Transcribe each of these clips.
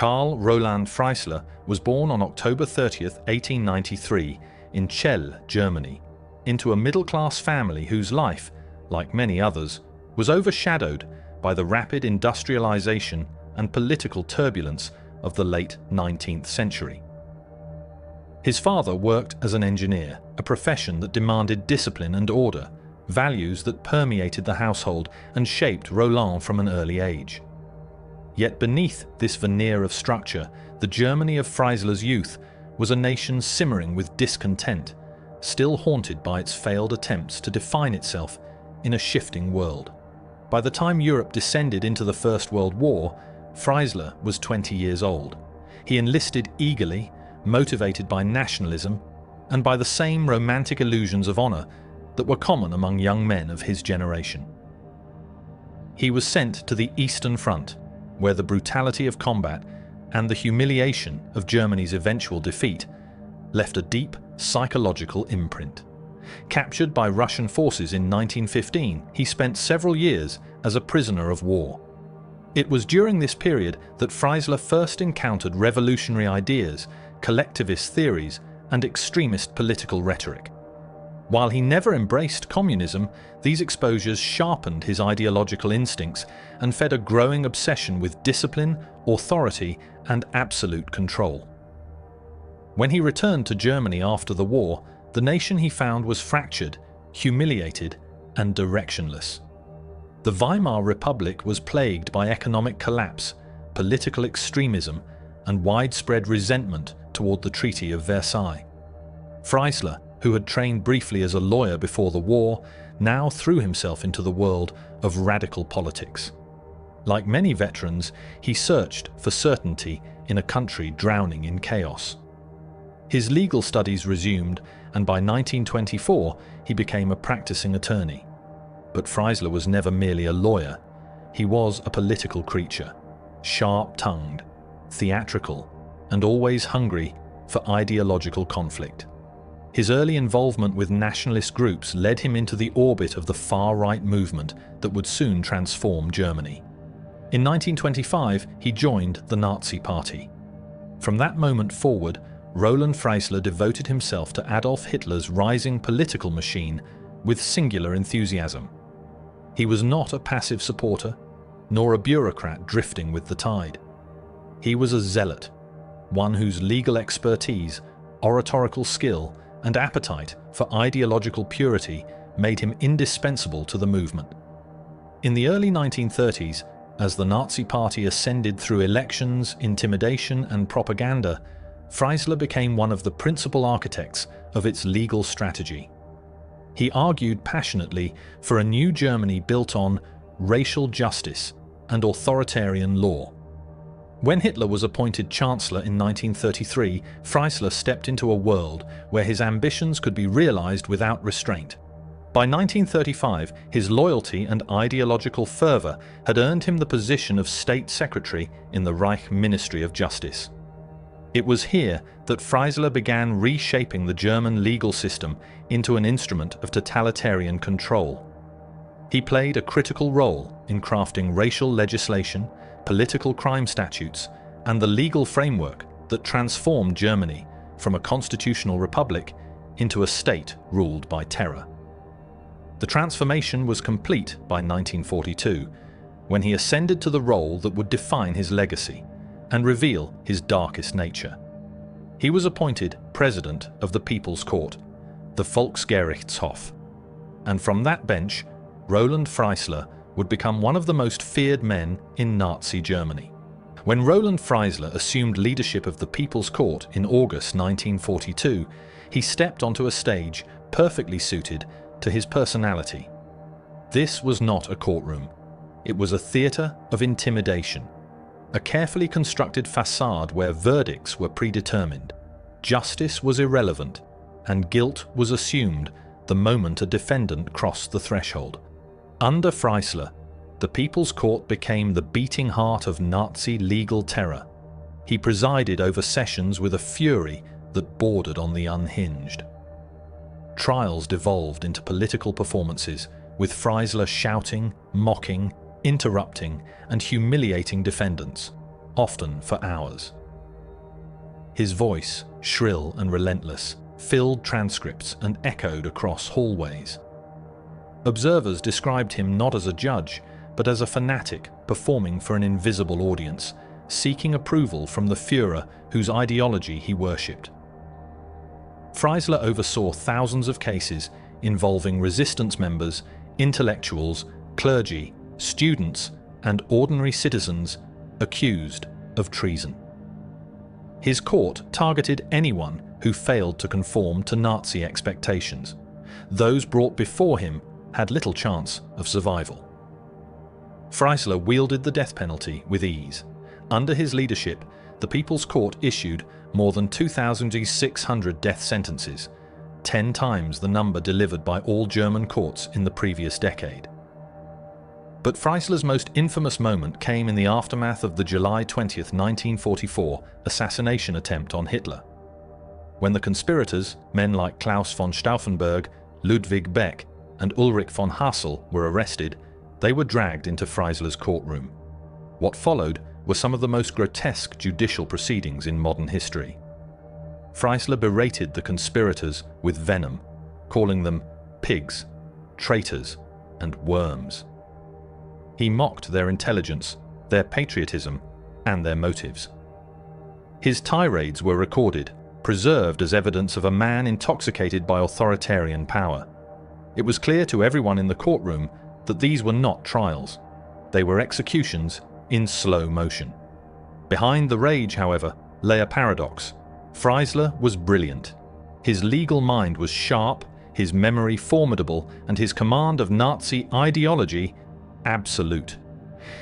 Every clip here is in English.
Karl Roland Freisler was born on October 30, 1893, in Chell, Germany, into a middle-class family whose life, like many others, was overshadowed by the rapid industrialization and political turbulence of the late 19th century. His father worked as an engineer, a profession that demanded discipline and order, values that permeated the household and shaped Roland from an early age. Yet beneath this veneer of structure, the Germany of Freisler's youth was a nation simmering with discontent, still haunted by its failed attempts to define itself in a shifting world. By the time Europe descended into the First World War, Freisler was 20 years old. He enlisted eagerly, motivated by nationalism and by the same romantic illusions of honor that were common among young men of his generation. He was sent to the Eastern Front, where the brutality of combat and the humiliation of Germany's eventual defeat left a deep psychological imprint. Captured by Russian forces in 1915, he spent several years as a prisoner of war. It was during this period that Freisler first encountered revolutionary ideas, collectivist theories, and extremist political rhetoric. While he never embraced communism, these exposures sharpened his ideological instincts and fed a growing obsession with discipline, authority, and absolute control. When he returned to Germany after the war, the nation he found was fractured, humiliated, and directionless. The Weimar Republic was plagued by economic collapse, political extremism, and widespread resentment toward the Treaty of Versailles. Freisler, who had trained briefly as a lawyer before the war, now threw himself into the world of radical politics. Like many veterans, he searched for certainty in a country drowning in chaos. His legal studies resumed, and by 1924 he became a practicing attorney. But Freisler was never merely a lawyer. He was a political creature, sharp-tongued, theatrical, and always hungry for ideological conflict. His early involvement with nationalist groups led him into the orbit of the far-right movement that would soon transform Germany. In 1925, he joined the Nazi Party. From that moment forward, Roland Freisler devoted himself to Adolf Hitler's rising political machine with singular enthusiasm. He was not a passive supporter, nor a bureaucrat drifting with the tide. He was a zealot, one whose legal expertise, oratorical skill, and appetite for ideological purity made him indispensable to the movement. In the early 1930s, as the Nazi Party ascended through elections, intimidation, and propaganda, Freisler became one of the principal architects of its legal strategy. He argued passionately for a new Germany built on racial justice and authoritarian law. When Hitler was appointed Chancellor in 1933, Freisler stepped into a world where his ambitions could be realized without restraint. By 1935, his loyalty and ideological fervor had earned him the position of State Secretary in the Reich Ministry of Justice. It was here that Freisler began reshaping the German legal system into an instrument of totalitarian control. He played a critical role in crafting racial legislation, political crime statutes, and the legal framework that transformed Germany from a constitutional republic into a state ruled by terror. The transformation was complete by 1942, when he ascended to the role that would define his legacy and reveal his darkest nature. He was appointed President of the People's Court, the Volksgerichtshof, and from that bench, Roland Freisler would become one of the most feared men in Nazi Germany. When Roland Freisler assumed leadership of the People's Court in August 1942, he stepped onto a stage perfectly suited to his personality. This was not a courtroom. It was a theater of intimidation, a carefully constructed facade where verdicts were predetermined, justice was irrelevant, and guilt was assumed the moment a defendant crossed the threshold. Under Freisler, the People's Court became the beating heart of Nazi legal terror. He presided over sessions with a fury that bordered on the unhinged. Trials devolved into political performances, with Freisler shouting, mocking, interrupting, and humiliating defendants. often for hours. His voice, shrill and relentless, filled transcripts and echoed across hallways. Observers described him not as a judge, but as a fanatic performing for an invisible audience, seeking approval from the Führer whose ideology he worshipped. Freisler oversaw thousands of cases involving resistance members, intellectuals, clergy, students, and ordinary citizens accused of treason. His court targeted anyone who failed to conform to Nazi expectations. Those brought before him had little chance of survival. Freisler wielded the death penalty with ease. Under his leadership, the People's Court issued more than 2,600 death sentences, 10 times the number delivered by all German courts in the previous decade. But Freisler's most infamous moment came in the aftermath of the July 20, 1944 assassination attempt on Hitler. When the conspirators, men like Klaus von Stauffenberg, Ludwig Beck, and Ulrich von Hassel were arrested, they were dragged into Freisler's courtroom. What followed were some of the most grotesque judicial proceedings in modern history. Freisler berated the conspirators with venom, calling them pigs, traitors, and worms. He mocked their intelligence, their patriotism, and their motives. His tirades were recorded, preserved as evidence of a man intoxicated by authoritarian power. It was clear to everyone in the courtroom that these were not trials. They were executions in slow motion. Behind the rage, however, lay a paradox. Freisler was brilliant. His legal mind was sharp, his memory formidable, and his command of Nazi ideology absolute.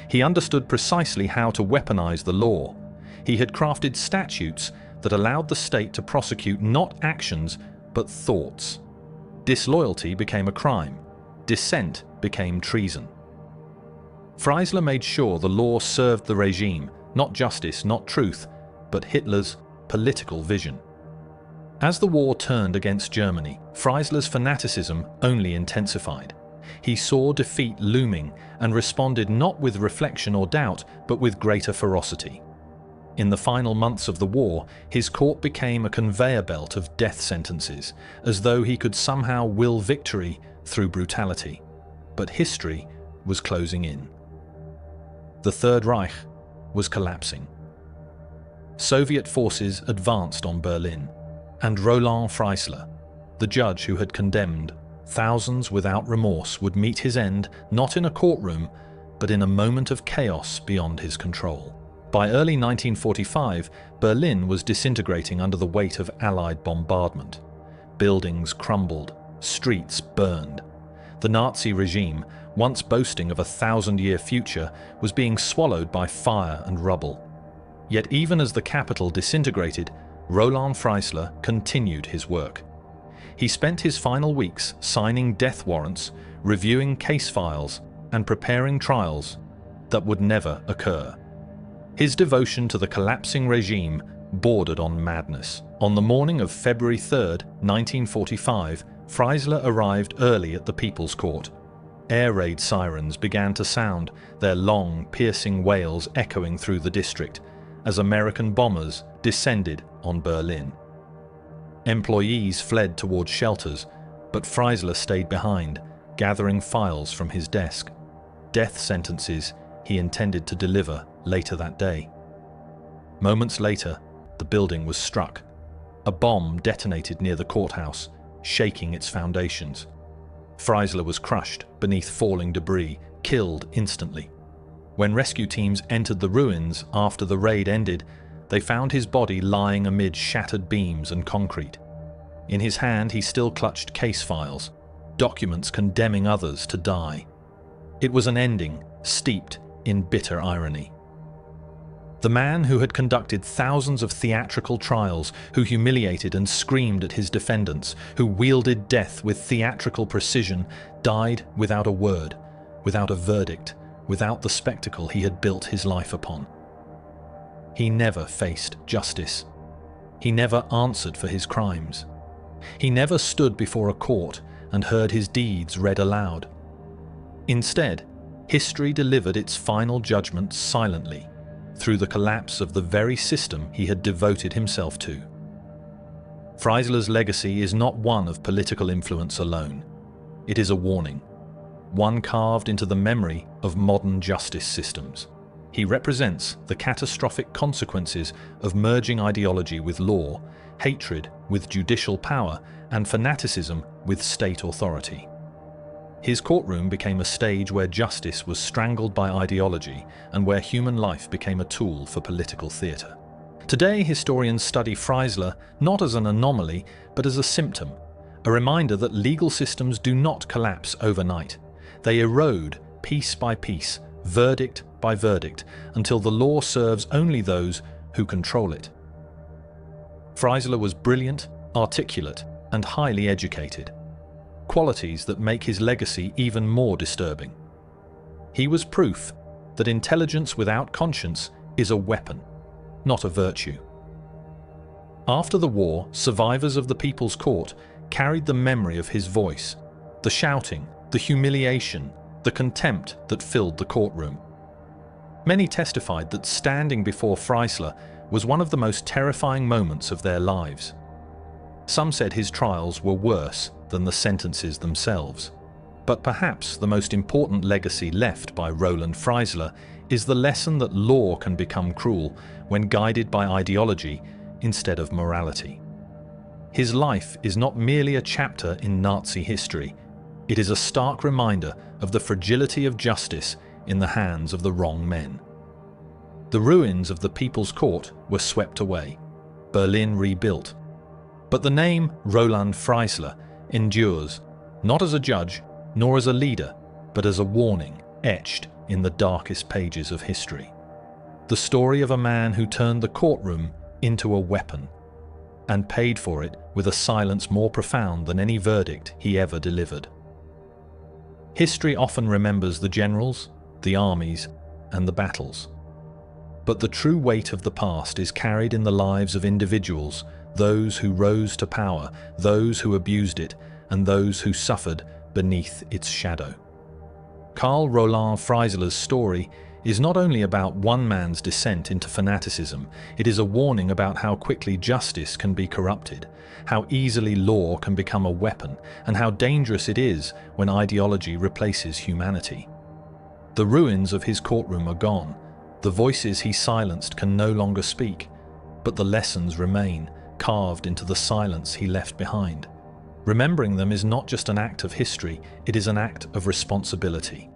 He understood precisely how to weaponize the law. He had crafted statutes that allowed the state to prosecute not actions, but thoughts. Disloyalty became a crime. Dissent became treason. Freisler made sure the law served the regime, not justice, not truth, but Hitler's political vision. As the war turned against Germany, Freisler's fanaticism only intensified. He saw defeat looming and responded not with reflection or doubt, but with greater ferocity. In the final months of the war, his court became a conveyor belt of death sentences, as though he could somehow will victory through brutality. But history was closing in. The Third Reich was collapsing. Soviet forces advanced on Berlin, and Roland Freisler, the judge who had condemned thousands without remorse, would meet his end not in a courtroom, but in a moment of chaos beyond his control. By early 1945, Berlin was disintegrating under the weight of Allied bombardment. Buildings crumbled, streets burned. The Nazi regime, once boasting of a 1,000-year future, was being swallowed by fire and rubble. Yet even as the capital disintegrated, Roland Freisler continued his work. He spent his final weeks signing death warrants, reviewing case files, and preparing trials that would never occur. His devotion to the collapsing regime bordered on madness. On the morning of February 3, 1945, Freisler arrived early at the People's Court. Air raid sirens began to sound, their long, piercing wails echoing through the district, as American bombers descended on Berlin. Employees fled towards shelters, but Freisler stayed behind, gathering files from his desk. Death sentences he intended to deliver later that day. Moments later, the building was struck. A bomb detonated near the courthouse, shaking its foundations. Freisler was crushed beneath falling debris, killed instantly. When rescue teams entered the ruins after the raid ended, they found his body lying amid shattered beams and concrete. In his hand, he still clutched case files, documents condemning others to die. It was an ending steeped in bitter irony. The man who had conducted thousands of theatrical trials, who humiliated and screamed at his defendants, who wielded death with theatrical precision, died without a word, without a verdict, without the spectacle he had built his life upon. He never faced justice. He never answered for his crimes. He never stood before a court and heard his deeds read aloud. Instead, history delivered its final judgment silently, through the collapse of the very system he had devoted himself to. Freisler's legacy is not one of political influence alone. It is a warning, one carved into the memory of modern justice systems. He represents the catastrophic consequences of merging ideology with law, hatred with judicial power, and fanaticism with state authority. His courtroom became a stage where justice was strangled by ideology and where human life became a tool for political theatre. Today, historians study Freisler not as an anomaly, but as a symptom, a reminder that legal systems do not collapse overnight. They erode piece by piece, verdict by verdict, until the law serves only those who control it. Freisler was brilliant, articulate, and highly educated, qualities that make his legacy even more disturbing. He was proof that intelligence without conscience is a weapon, not a virtue. After the war, survivors of the People's Court carried the memory of his voice, the shouting, the humiliation, the contempt that filled the courtroom. Many testified that standing before Freisler was one of the most terrifying moments of their lives. Some said his trials were worse than the sentences themselves. But perhaps the most important legacy left by Roland Freisler is the lesson that law can become cruel when guided by ideology instead of morality. His life is not merely a chapter in Nazi history. It is a stark reminder of the fragility of justice in the hands of the wrong men. The ruins of the People's Court were swept away, Berlin rebuilt. But the name Roland Freisler endures, not as a judge, nor as a leader, but as a warning etched in the darkest pages of history. The story of a man who turned the courtroom into a weapon and paid for it with a silence more profound than any verdict he ever delivered. History often remembers the generals, the armies, and the battles. But the true weight of the past is carried in the lives of individuals, those who rose to power, those who abused it, and those who suffered beneath its shadow. Karl Roland Freisler's story is not only about one man's descent into fanaticism, it is a warning about how quickly justice can be corrupted, how easily law can become a weapon, and how dangerous it is when ideology replaces humanity. The ruins of his courtroom are gone, the voices he silenced can no longer speak, but the lessons remain, carved into the silence he left behind. Remembering them is not just an act of history, it is an act of responsibility.